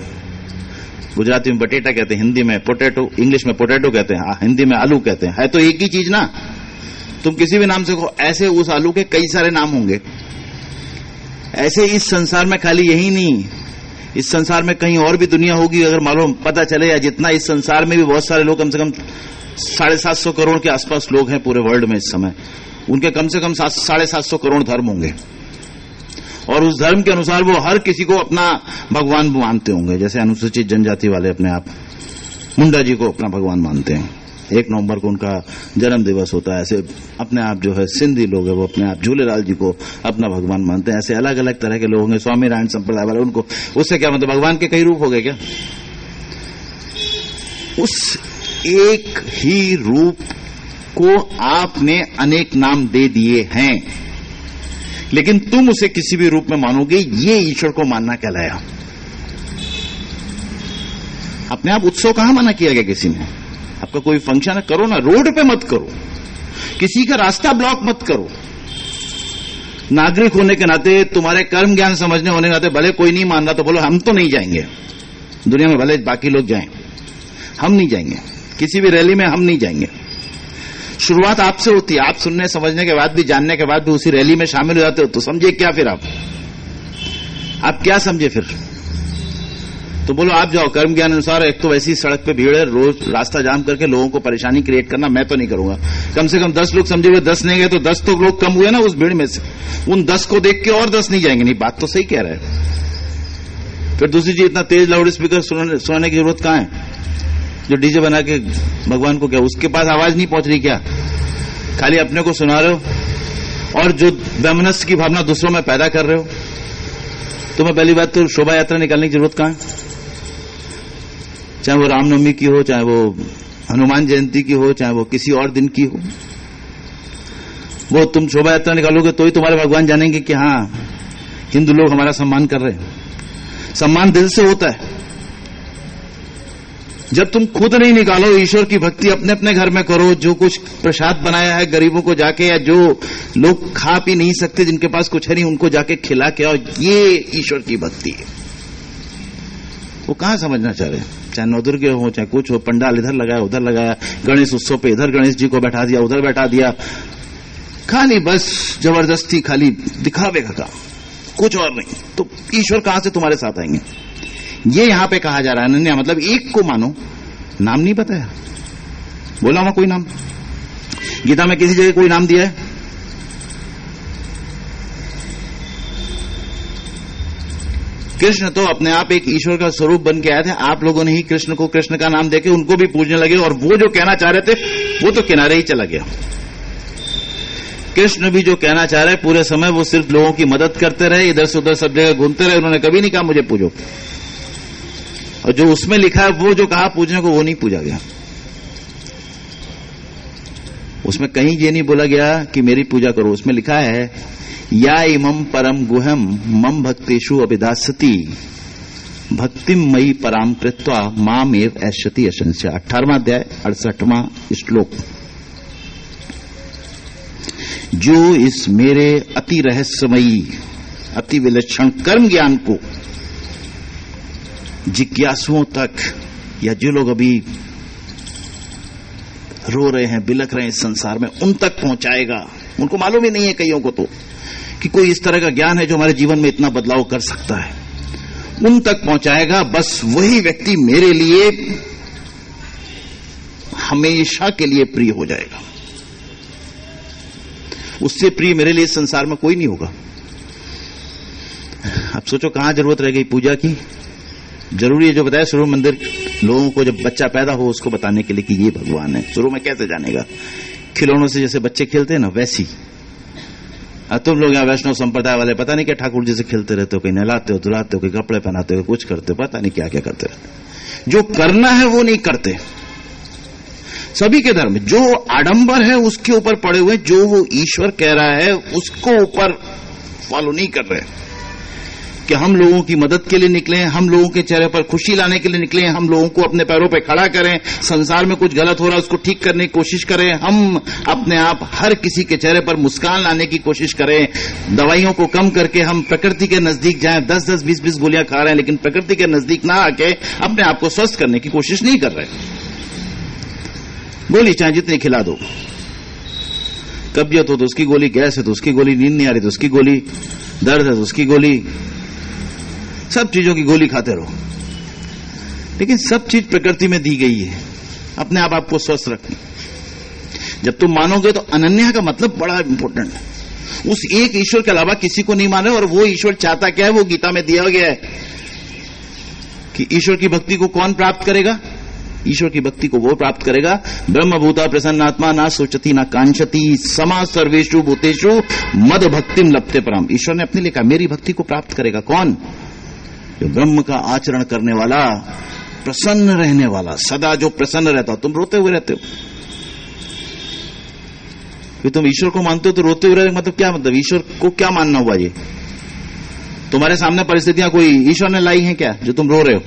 गुजराती में बटेटा कहते हैं, हिंदी में पोटैटो, इंग्लिश में पोटैटो कहते हैं, हिंदी में आलू कहते हैं। है तो एक ही चीज ना। तुम किसी भी नाम से कहो, ऐसे उस आलू के कई सारे नाम होंगे। ऐसे इस संसार में खाली यही नहीं, इस संसार में कहीं और भी दुनिया होगी, अगर मालूम पता चले। या जितना इस संसार में भी बहुत सारे लोग, कम से कम 750 करोड़ के आसपास लोग हैं पूरे वर्ल्ड में इस समय, उनके कम से कम 750 करोड़ धर्म होंगे। और उस धर्म के अनुसार वो हर किसी को अपना भगवान मानते होंगे। जैसे अनुसूचित जनजाति वाले अपने आप मुंडा जी को अपना भगवान मानते हैं, 1 नवंबर को उनका जन्म दिवस होता है। ऐसे अपने आप जो है सिंधी लोग हैं वो अपने आप झूलेलाल जी को अपना भगवान मानते हैं। ऐसे अलग अलग तरह के लोग हैं, स्वामी नारायण संप्रदाय वाले, उनको उससे क्या मतलब, भगवान के कई रूप हो गए क्या? उस एक ही रूप को आपने अनेक नाम दे दिए हैं, लेकिन तुम उसे किसी भी रूप में मानोगे, ये ईश्वर को मानना कहलाया। अपने आप उत्सव कहां मना किया गया किसी ने? आपका कोई फंक्शन है, करो ना, रोड पे मत करो, किसी का रास्ता ब्लॉक मत करो। नागरिक होने के नाते, तुम्हारे कर्म ज्ञान समझने होने के नाते, भले कोई नहीं मान रहा तो बोलो हम तो नहीं जाएंगे दुनिया में, भले बाकी लोग जाएं, हम नहीं जाएंगे किसी भी रैली में, हम नहीं जाएंगे। शुरुआत आपसे होती है, आप सुनने समझने के बाद भी, जानने के बाद भी उसी रैली में शामिल हो जाते हो, तो समझे क्या फिर आप क्या समझे फिर? तो बोलो आप जाओ कर्म ज्ञान अनुसार। एक तो वैसी सड़क पे भीड़ है, रोज रास्ता जाम करके लोगों को परेशानी क्रिएट करना मैं तो नहीं करूंगा। कम से कम 10 लोग समझे हुए, 10 नहीं गए तो 10 तो लोग कम हुए ना उस भीड़ में से। उन 10 को देख के और 10 नहीं जाएंगे। नहीं, बात तो सही कह रहे हैं। फिर दूसरी चीज, इतना तेज लाउड स्पीकर सुनाने की जरूरत कहां है? जो डीजे बना के भगवान को, क्या उसके पास आवाज नहीं पहुंच रही क्या? खाली अपने को सुना रहे हो और जो वैमनस्य की भावना दूसरों में पैदा कर रहे हो। तुम्हें पहली बात तो शोभा यात्रा निकालने की जरूरत कहां है? चाहे वो रामनवमी की हो, चाहे वो हनुमान जयंती की हो, चाहे वो किसी और दिन की हो, वो तुम शोभा यात्रा निकालोगे तो ही तुम्हारे भगवान जानेंगे कि हाँ हिंदू लोग हमारा सम्मान कर रहे हैं। सम्मान दिल से होता है। जब तुम खुद नहीं निकालो, ईश्वर की भक्ति अपने अपने घर में करो। जो कुछ प्रसाद बनाया है गरीबों को जाके, या जो लोग खा पी नहीं सकते, जिनके पास कुछ है नहीं, उनको जाके खिला के आओ, ये ईश्वर की भक्ति है। वो कहां समझना चाह रहे हैं? चाहे नवदुर्गे हो, चाहे कुछ हो, पंडाल इधर लगाया उधर लगाया, गणेश उत्सव पे इधर गणेश जी को बैठा दिया उधर बैठा दिया, खाली बस जबरदस्ती, खाली दिखावे का काम, कुछ और नहीं। तो ईश्वर कहां से तुम्हारे साथ आएंगे? ये यहां पे कहा जा रहा है अनन्या, मतलब एक को मानो। नाम नहीं बताया, बोला वहां कोई नाम? गीता में किसी जगह कोई नाम दिया है? कृष्ण तो अपने आप एक ईश्वर का स्वरूप बन के आए थे। आप लोगों ने ही कृष्ण को कृष्ण का नाम देके उनको भी पूजने लगे, और वो जो कहना चाह रहे थे वो तो किनारे ही चला गया। कृष्ण भी जो कहना चाह रहे पूरे समय वो सिर्फ लोगों की मदद करते रहे, इधर से उधर सब जगह घूमते रहे। उन्होंने कभी नहीं कहा मुझे पूजो, और जो उसमें लिखा है वो जो कहा पूजने को, वो नहीं पूजा गया। उसमें कहीं ये नहीं बोला गया कि मेरी पूजा करो। उसमें लिखा है या इमं परम गुहम मम भक्तेषु अभिदास्यति भक्तिम मयि पराम कृत्वा माम एव ऐष्यति अशंस्य। 18वां अध्याय 68वां श्लोक। जो इस मेरे अति रहस्यमयी, अति विलक्षण कर्म ज्ञान को जिज्ञासुओं तक, या जो लोग अभी रो रहे हैं, बिलख रहे हैं इस संसार में, उन तक पहुंचाएगा। उनको मालूम ही नहीं है कईयों को तो कि कोई इस तरह का ज्ञान है जो हमारे जीवन में इतना बदलाव कर सकता है। उन तक पहुंचाएगा। बस वही व्यक्ति मेरे लिए हमेशा के लिए प्रिय हो जाएगा। उससे प्रिय मेरे लिए इस संसार में कोई नहीं होगा। अब सोचो कहां जरूरत रह गई पूजा की? जरूरी है जो बताया सूर्य मंदिर, लोगों को जब बच्चा पैदा हो उसको बताने के लिए कि ये भगवान है। शुरू में कैसे जानेगा? खिलौनों से जैसे बच्चे खेलते हैं ना, वैसी। तुम लोग यहाँ वैष्णव संप्रदाय वाले पता नहीं क्या ठाकुर जी से खेलते रहते हो, कहीं नहलाते हो, धुलाते हो, कहीं कपड़े पहनाते हो, कुछ करते हो, पता नहीं क्या क्या करते रहते। जो करना है वो नहीं करते। सभी के धर्म जो आडंबर है उसके ऊपर पड़े हुए, जो वो ईश्वर कह रहा है उसको ऊपर फॉलो नहीं कर रहे। कि हम लोगों की मदद के लिए निकले हैं, हम लोगों के चेहरे पर खुशी लाने के लिए निकले हैं, हम लोगों को अपने पैरों पर खड़ा करें, संसार में कुछ गलत हो रहा है उसको ठीक करने की कोशिश करें, हम अपने आप हर किसी के चेहरे पर मुस्कान लाने की कोशिश करें, दवाइयों को कम करके हम प्रकृति के नजदीक जाएं। 10-10, 20-20 गोलियां खा रहे हैं लेकिन प्रकृति के नजदीक ना आके अपने आप को स्वस्थ करने की कोशिश नहीं कर रहे। गोली चाहे जितनी खिला दो, कब्जियत हो तो उसकी गोली, गैस है तो उसकी गोली, नींद नहीं आ रही तो उसकी गोली, दर्द है तो उसकी गोली, सब चीजों की गोली खाते रहो। लेकिन सब चीज प्रकृति में दी गई है अपने आप आपको स्वस्थ रखनी। जब तुम मानोगे तो अनन्या का मतलब बड़ा इंपॉर्टेंट है। उस एक ईश्वर के अलावा किसी को नहीं माने। और वो ईश्वर चाहता क्या है वो गीता में दिया गया है कि ईश्वर की भक्ति को कौन प्राप्त करेगा? ईश्वर की भक्ति को वो प्राप्त करेगा। ब्रह्मभूता प्रसन्नात्मा ना सोचती ना कांक्षती समा सर्वेषु भूतेषु मद भक्तिम लप्ते परम। ईश्वर ने अपने लिए कहा मेरी भक्ति को प्राप्त करेगा कौन? जो ब्रह्म का आचरण करने वाला, प्रसन्न रहने वाला, सदा जो प्रसन्न रहता हो। तुम रोते हुए रहते हो, तुम ईश्वर को मानते हो तो रोते हुए रहने मतलब क्या? मतलब ईश्वर को क्या मानना हुआ? ये तुम्हारे सामने परिस्थितियां कोई ईश्वर ने लाई हैं क्या जो तुम रो रहे हो?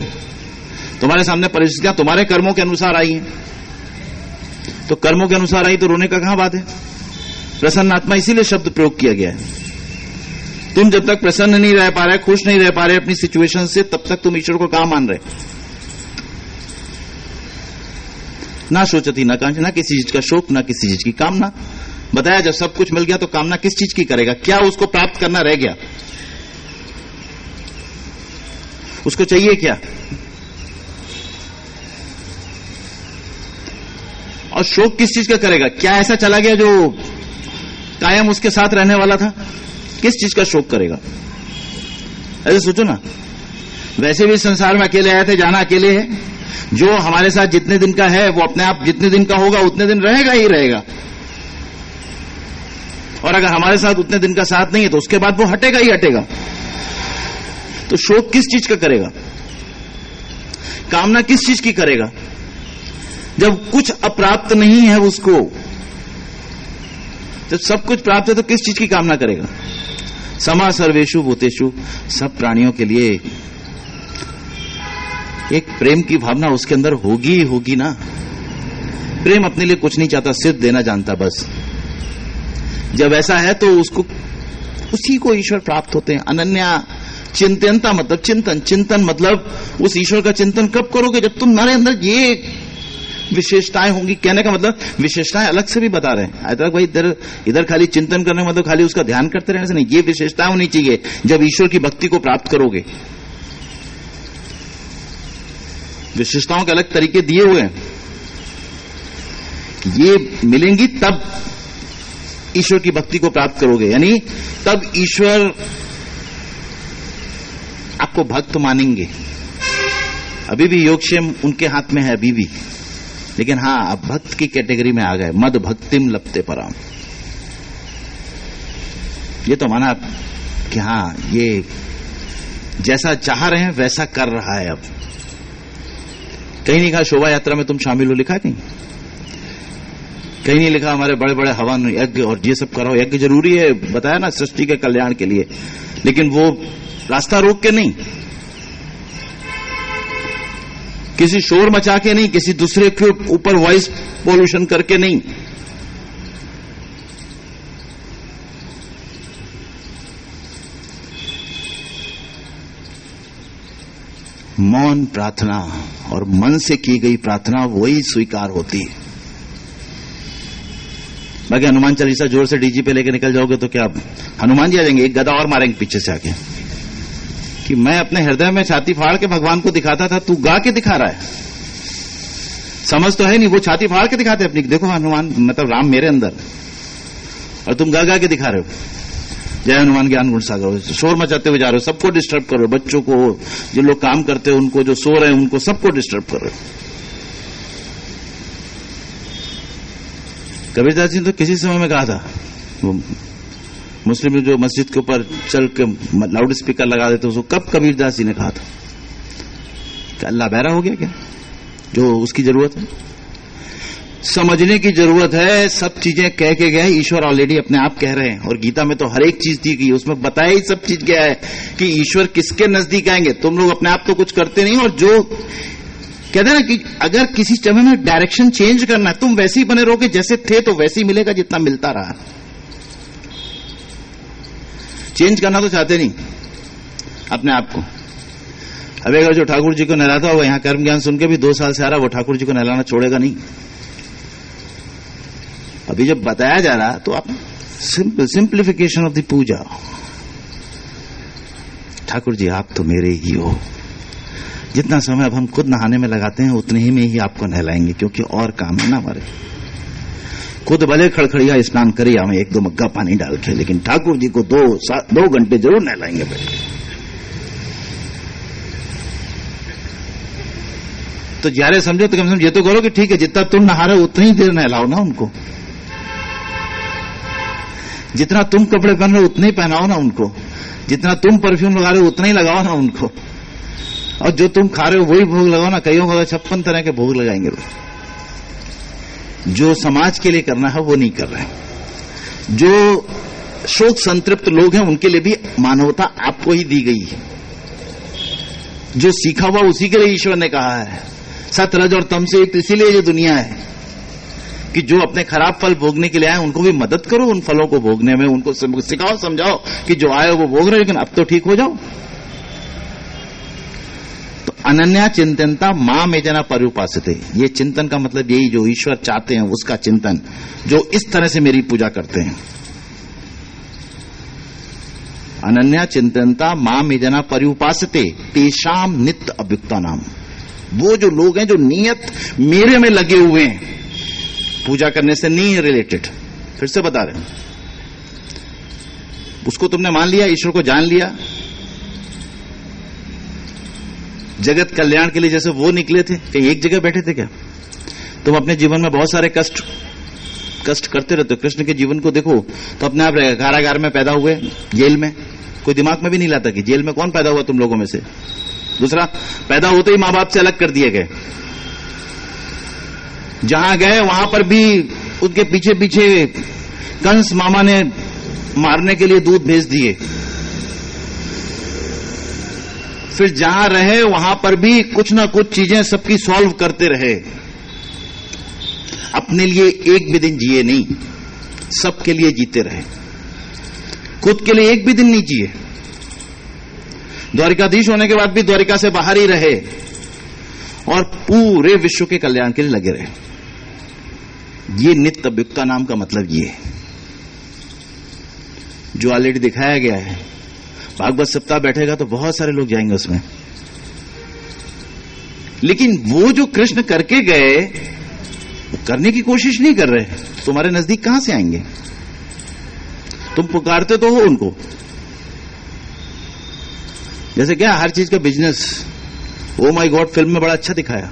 तुम्हारे सामने परिस्थितियां तुम्हारे कर्मों के अनुसार आई हैं, तो कर्मों के अनुसार आई तो रोने का कहां बात है? प्रसन्न आत्मा इसीलिए शब्द प्रयोग किया गया है। तुम जब तक प्रसन्न नहीं रह पा रहे, खुश नहीं रह पा रहे अपनी सिचुएशन से, तब तक तुम ईश्वर को कहां मान रहे? ना सोचती ना कांच, ना किसी चीज का शोक, ना किसी चीज की कामना। बताया जब सब कुछ मिल गया तो कामना किस चीज की करेगा? क्या उसको प्राप्त करना रह गया? उसको चाहिए क्या? और शोक किस चीज का करेगा? क्या ऐसा चला गया जो कायम उसके साथ रहने वाला था? किस चीज का शोक करेगा? ऐसे सोचो ना। वैसे भी संसार में अकेले आए थे, जाना अकेले है। जो हमारे साथ जितने दिन का है वो अपने आप जितने दिन का होगा उतने दिन रहेगा ही रहेगा, और अगर हमारे साथ उतने दिन का साथ नहीं है तो उसके बाद वो हटेगा ही हटेगा। तो शोक किस चीज का करेगा? कामना किस चीज की करेगा? जब कुछ अप्राप्त नहीं है उसको, जब सब कुछ प्राप्त है तो किस चीज की कामना करेगा? समा सर्वेषु भूतेषु, सब प्राणियों के लिए एक प्रेम की भावना उसके अंदर होगी होगी ना। प्रेम अपने लिए कुछ नहीं चाहता, सिर्फ देना जानता बस। जब ऐसा है तो उसको, उसी को ईश्वर प्राप्त होते हैं। अनन्या चिंतनता मतलब चिंतन, चिंतन मतलब उस ईश्वर का चिंतन कब करोगे? जब तुम्हारे अंदर ये विशेषताएं होंगी। कहने का मतलब विशेषताएं अलग से भी बता रहे हैं ऐसा भाई, इधर खाली चिंतन करने मतलब खाली उसका ध्यान करते रहने से नहीं, ये विशेषताएं होनी चाहिए जब ईश्वर की भक्ति को प्राप्त करोगे। विशेषताओं के अलग तरीके दिए हुए हैं, ये मिलेंगी तब ईश्वर की भक्ति को प्राप्त करोगे, यानी तब ईश्वर आपको भक्त मानेंगे। अभी भी योगक्षेम उनके हाथ में है अभी भी, लेकिन हां अब भक्त की कैटेगरी में आ गए। मद भक्तिम लप्ते पराम। ये तो माना कि हां ये जैसा चाह रहे हैं वैसा कर रहा है। अब कहीं नहीं कहा शोभा यात्रा में तुम शामिल हो, लिखा कहीं नहीं लिखा हमारे बड़े बड़े हवन यज्ञ और ये सब करो। यज्ञ जरूरी है, बताया ना, सृष्टि के कल्याण के लिए, लेकिन वो रास्ता रोक के नहीं, किसी शोर मचा के नहीं, किसी दूसरे के ऊपर वॉइस पोल्यूशन करके नहीं। मौन प्रार्थना और मन से की गई प्रार्थना वही स्वीकार होती है। बाकी हनुमान चालीसा जोर से डीजी पे लेके निकल जाओगे तो क्या हनुमान जी आ जाएंगे, एक गदा और मारेंगे पीछे से आके कि मैं अपने हृदय में छाती फाड़ के भगवान को दिखाता था, तू गा के दिखा रहा है। समझ तो है नहीं, वो छाती फाड़ के दिखाते अपनी, देखो हनुमान मतलब राम मेरे अंदर, और तुम गा गा के दिखा रहे हो। जय हनुमान ज्ञान गुण सागर, शोर मचाते हुए जा रहे हो, सबको डिस्टर्ब कर रहे हो, बच्चों को, जो लोग काम करते हो उनको, जो सो रहे हैं उनको, सबको डिस्टर्ब कर रहे हो। कबीरदास जी ने तो किसी समय में कहा था, वो मुस्लिम जो मस्जिद के ऊपर चल के लाउड स्पीकर लगा देते, उसको कब कबीरदास जी ने कहा था? क्या अल्लाह बहरा हो गया क्या जो उसकी जरूरत है? समझने की जरूरत है। सब चीजें कह के गए, ईश्वर ऑलरेडी अपने आप कह रहे हैं, और गीता में तो हर एक चीज दी गई, उसमें बताया ही सब चीज क्या है कि ईश्वर किसके नजदीक आएंगे। तुम लोग अपने आप तो कुछ करते नहीं, और जो कहते हैं ना कि अगर किसी समय में डायरेक्शन चेंज करना है, तुम वैसे ही बने रहोगे जैसे थे तो वैसे ही मिलेगा जितना मिलता रहा। चेंज करना तो चाहते नहीं अपने आप को। अब अगर जो ठाकुर जी को नहलाता होगा, यहां कर्म ज्ञान सुन के भी 2 साल से आ रहा, वो ठाकुर जी को नहलाना छोड़ेगा नहीं। अभी जब बताया जा रहा तो आप सिंप्लीफिकेशन ऑफ द पूजा, ठाकुर जी आप तो मेरे ही हो। जितना समय अब हम खुद नहाने में लगाते हैं उतने ही में ही आपको नहलाएंगे, क्योंकि और काम है ना हमारे। खुद भले खड़खड़िया स्नान करिए हमें 1-2 मग्गा पानी डाल के, लेकिन ठाकुर जी को 2 घंटे जरूर नहलाएंगे बैठ के। तो जारे समझो तो कम से कम ये तो करो कि ठीक है, जितना तुम नहा रहे हो उतनी देर नहलाओ ना उनको, जितना तुम कपड़े पहन रहे हो उतने ही पहनाओ ना उनको, जितना तुम परफ्यूम लगा रहे हो उतना ही लगाओ ना उनको, और जो तुम खा रहे हो वही भोग लगाओ ना। कईयों को 56 तरह के भोग लगाएंगे लोग। जो समाज के लिए करना है वो नहीं कर रहे हैं। जो शोक संतृप्त लोग हैं उनके लिए भी मानवता आपको ही दी गई है। जो सीखा हुआ उसी के लिए ईश्वर ने कहा है सत रज और तम से युक्त, इसीलिए ये दुनिया है कि जो अपने खराब फल भोगने के लिए आए उनको भी मदद करो उन फलों को भोगने में, उनको सिखाओ समझाओ कि जो आए वो भोग रहे, लेकिन अब तो ठीक हो जाओ। तो अनन्या चिंतनता मां में जना पर्युपासते, ये चिंतन का मतलब यही, जो ईश्वर चाहते हैं उसका चिंतन, जो इस तरह से मेरी पूजा करते हैं। अनन्या चिंतनता मां में जना पर्युपासते तेषाम नित्य अभ्युक्ता नाम, वो जो लोग हैं जो नियत मेरे में लगे हुए हैं, पूजा करने से नहीं रिलेटेड। फिर से बता रहे हैं, उसको तुमने मान लिया, ईश्वर को जान लिया, जगत कल्याण के लिए जैसे वो निकले थे, कहीं एक जगह बैठे थे क्या? तुम अपने जीवन में बहुत सारे कष्ट करते रहते हो। कृष्ण के जीवन को देखो तो अपने आप कारागार में पैदा हुए, जेल में, कोई दिमाग में भी नहीं लाता कि जेल में कौन पैदा हुआ तुम लोगों में से। दूसरा, पैदा होते ही मां बाप से अलग कर दिए गए, जहां गए वहां पर भी उनके पीछे पीछे कंस मामा ने मारने के लिए दूध भेज दिए। फिर जहां रहे वहां पर भी कुछ ना कुछ चीजें सबकी सॉल्व करते रहे। अपने लिए एक भी दिन जिए नहीं, सबके लिए जीते रहे, खुद के लिए एक भी दिन नहीं जिए। द्वारिकाधीश होने के बाद भी द्वारिका से बाहर ही रहे और पूरे विश्व के कल्याण के लिए लगे रहे। ये नित्य अभ्युक्ता नाम का मतलब ये है, जो ऑलरेडी दिखाया गया है। भागवत सप्ताह बैठेगा तो बहुत सारे लोग जाएंगे उसमें, लेकिन वो जो कृष्ण करके गए करने की कोशिश नहीं कर रहे, तुम्हारे नजदीक कहां से आएंगे? तुम पुकारते तो हो उनको, जैसे क्या हर चीज का business. Oh my God film में बड़ा अच्छा दिखाया,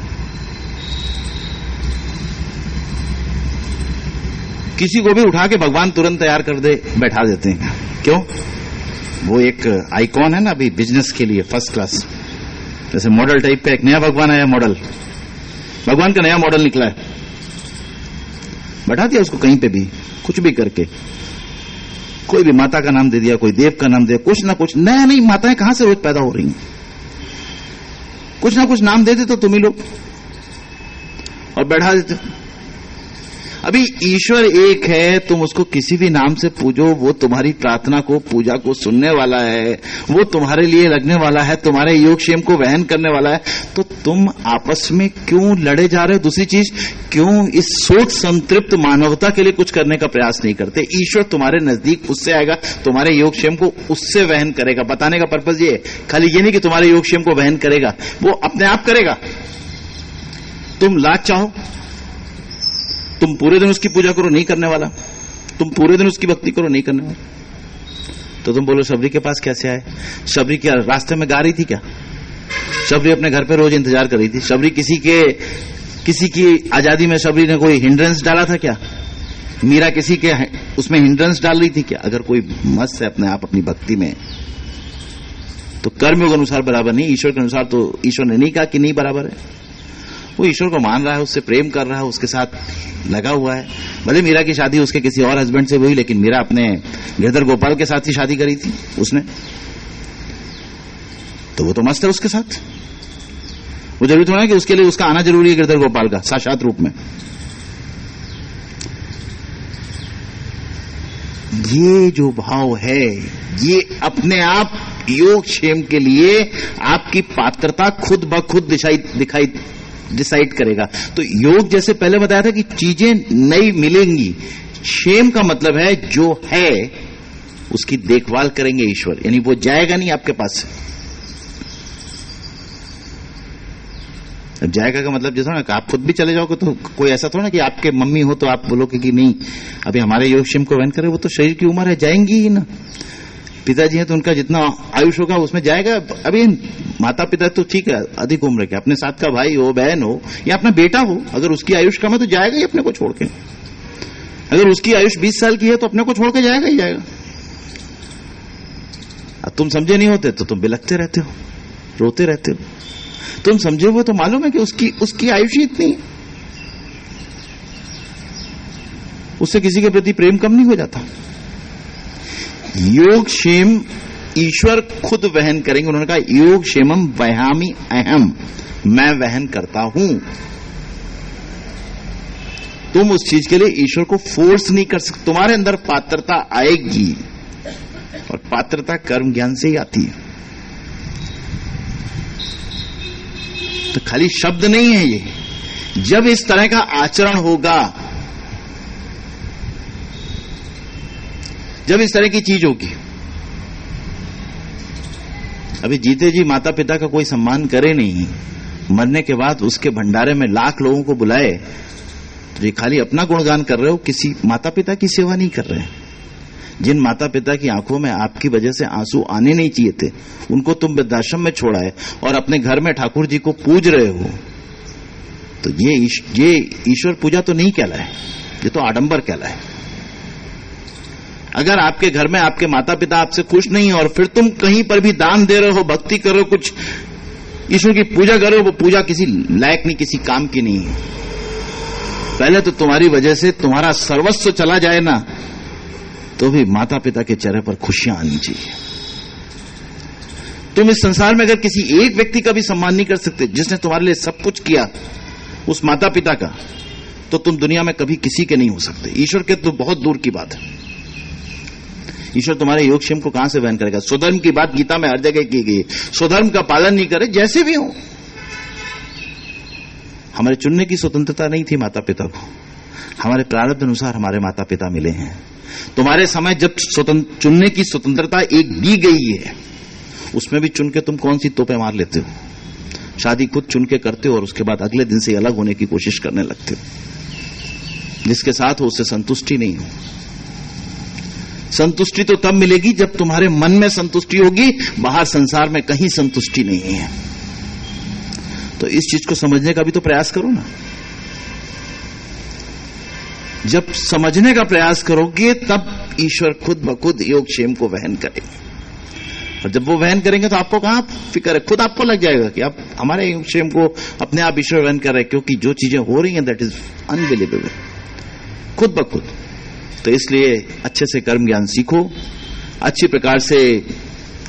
किसी को भी उठा के भगवान तुरंत तैयार कर दे, बैठा देते हैं। क्यों? वो एक आइकॉन है ना अभी बिजनेस के लिए, फर्स्ट क्लास, जैसे मॉडल टाइप का एक नया भगवान आया, मॉडल भगवान का नया मॉडल निकला है, बैठा दिया उसको कहीं पे भी, कुछ भी करके, कोई भी माता का नाम दे दिया, कोई देव का नाम दे, कुछ ना कुछ नया। नहीं, माताएं कहां से रोज पैदा हो रही हैं? कुछ ना कुछ नाम दे देते तो तुम ही लोग, और बैठा देते। अभी ईश्वर एक है, तुम उसको किसी भी नाम से पूजो, वो तुम्हारी प्रार्थना को, पूजा को सुनने वाला है, वो तुम्हारे लिए लगने वाला है, तुम्हारे योगक्षेम को वहन करने वाला है। तो तुम आपस में क्यों लड़े जा रहे हो? दूसरी चीज, क्यों इस शोक संतृप्त मानवता के लिए कुछ करने का प्रयास नहीं करते? ईश्वर तुम्हारे नजदीक उससे आएगा, तुम्हारे योगक्षेम को उससे वहन करेगा। बताने का पर्पज ये है, खाली ये नहीं कि तुम्हारे योगक्षेम को वहन करेगा, वो अपने आप करेगा। तुम लाख चाहो, तुम पूरे दिन उसकी पूजा करो, नहीं करने वाला। तुम पूरे दिन उसकी भक्ति करो, नहीं करने वाला। तो तुम बोलो शबरी के पास कैसे आए? शबरी क्या रास्ते में गा रही थी क्या? शबरी अपने घर पे रोज इंतजार कर रही थी? शबरी किसी की आजादी में शबरी ने कोई हिंड्रेंस डाला था क्या? मीरा किसी के उसमें हिंड्रेंस डाल रही थी क्या? अगर कोई मस्त है अपने आप अपनी भक्ति में, तो कर्मयोग के अनुसार बराबर नहीं, ईश्वर के अनुसार तो ईश्वर ने नहीं कहा कि नहीं बराबर है। वो ईश्वर को मान रहा है, उससे प्रेम कर रहा है, उसके साथ लगा हुआ है। भले मीरा की शादी उसके किसी और हस्बैंड से हुई, लेकिन मीरा अपने गिरधर गोपाल के साथ ही शादी करी थी उसने, तो वो तो मस्त है उसके साथ। वो जरूरी थोड़ा है कि उसके लिए उसका आना जरूरी है गिरधर गोपाल का साक्षात रूप में। ये जो भाव है, ये अपने आप योगक्षेम के लिए आपकी पात्रता खुद ब खुद डिसाइड करेगा। तो योग जैसे पहले बताया था कि चीजें नई मिलेंगी, क्षेम का मतलब है जो है उसकी देखभाल करेंगे ईश्वर, यानी वो जाएगा नहीं आपके पास से। अब जाएगा का मतलब जैसा ना आप खुद भी चले जाओगे तो कोई ऐसा थोड़ा ना कि आपके मम्मी हो तो आप बोलोगे कि नहीं अभी हमारे योगक्षेम को वहन करे, वो तो शरीर की उम्र है, जाएंगी ही ना। पिताजी हैं तो उनका जितना आयुष होगा उसमें जाएगा। अभी माता पिता तो ठीक है, अधिक उम्र के, अपने साथ का भाई हो, बहन हो या अपना बेटा हो, अगर उसकी आयुष कम है तो जाएगा ही अपने को छोड़ के। अगर उसकी आयुष 20 साल की है तो अपने को छोड़ के जाएगा ही जाएगा। अब तुम समझे नहीं होते तो तुम बिलखते रहते हो, रोते रहते हो। तुम समझे हुए तो मालूम है कि उसकी आयुष ही इतनी है, उससे किसी के प्रति प्रेम कम नहीं हो जाता। योगक्षेम ईश्वर खुद वहन करेंगे। उन्होंने कहा योगक्षेमम वहामि अहम, मैं वहन करता हूं। तुम उस चीज के लिए ईश्वर को फोर्स नहीं कर सकते। तुम्हारे अंदर पात्रता आएगी, और पात्रता कर्म ज्ञान से ही आती है। तो खाली शब्द नहीं है ये, जब इस तरह का आचरण होगा, जब इस तरह की चीज होगी। अभी जीते जी माता पिता का कोई सम्मान करे नहीं, मरने के बाद उसके भंडारे में लाख लोगों को बुलाए, तो ये खाली अपना गुणगान कर रहे हो, किसी माता पिता की सेवा नहीं कर रहे। जिन माता पिता की आंखों में आपकी वजह से आंसू आने नहीं चाहिए थे, उनको तुम वृद्धाश्रम में छोड़ा है और अपने घर में ठाकुर जी को पूज रहे हो, तो ये ईश्वर पूजा तो नहीं कहलाए, ये तो आडंबर कहलाए। अगर आपके घर में आपके माता पिता आपसे खुश नहीं है और फिर तुम कहीं पर भी दान दे रहे हो, भक्ति कर रहे हो, कुछ ईश्वर की पूजा कर रहे हो, वो पूजा किसी लायक नहीं, किसी काम की नहीं है। पहले तो तुम्हारी वजह से तुम्हारा सर्वस्व चला जाए ना, तो भी माता पिता के चेहरे पर खुशियां आनी चाहिए। तुम इस संसार में अगर किसी एक व्यक्ति का भी सम्मान नहीं कर सकते जिसने तुम्हारे लिए सब कुछ किया, उस माता पिता का, तो तुम दुनिया में कभी किसी के नहीं हो सकते। ईश्वर के तो बहुत दूर की बात है। ईश्वर तुम्हारे योगक्षेम को कहां से वहन करेगा? स्वधर्म की बात गीता में हर जगह की गई। स्वधर्म का पालन नहीं करे, जैसे भी हो। हमारे चुनने की स्वतंत्रता नहीं थी माता पिता को, हमारे प्रारब्ध अनुसार हमारे माता पिता मिले हैं। तुम्हारे समय जब चुनने की स्वतंत्रता एक दी गई है, उसमें भी चुन के तुम कौन सी तोपें मार लेते हो। शादी खुद चुन के करते हो और उसके बाद अगले दिन से अलग होने की कोशिश करने लगते हो। जिसके साथ हो उससे संतुष्टि नहीं हो। संतुष्टि तो तब मिलेगी जब तुम्हारे मन में संतुष्टि होगी, बाहर संसार में कहीं संतुष्टि नहीं है। तो इस चीज को समझने का भी तो प्रयास करो ना। जब समझने का प्रयास करोगे तब ईश्वर खुद ब खुद योगक्षेम को वहन करेंगे। और जब वो वहन करेंगे तो आपको कहां फिक्र है, खुद आपको लग जाएगा कि आप हमारे योगक्षेम को अपने आप ईश्वर वहन कर रहे हैं, क्योंकि जो चीजें हो रही हैं दैट इज अनबिलीवेबल, खुद ब खुद। तो इसलिए अच्छे से कर्म ज्ञान सीखो, अच्छी प्रकार से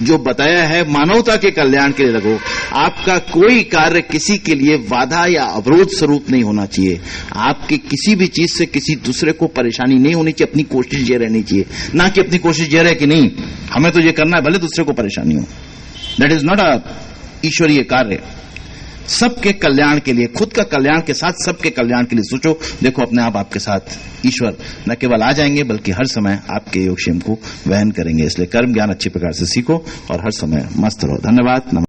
जो बताया है मानवता के कल्याण के लिए लगो। आपका कोई कार्य किसी के लिए बाधा या अवरोध स्वरूप नहीं होना चाहिए। आपकी किसी भी चीज से किसी दूसरे को परेशानी नहीं होनी चाहिए। अपनी कोशिश ये रहनी चाहिए, ना कि अपनी कोशिश ये रहे कि नहीं हमें तो ये करना है, भले दूसरे को परेशानी हो। दैट इज नॉट अ ईश्वरीय कार्य। सबके कल्याण के लिए, खुद का कल्याण के साथ सबके कल्याण के लिए सोचो। देखो अपने आप आपके साथ ईश्वर न केवल आ जाएंगे बल्कि हर समय आपके योगक्षेम को वहन करेंगे। इसलिए कर्म ज्ञान अच्छी प्रकार से सीखो और हर समय मस्त रहो। धन्यवाद।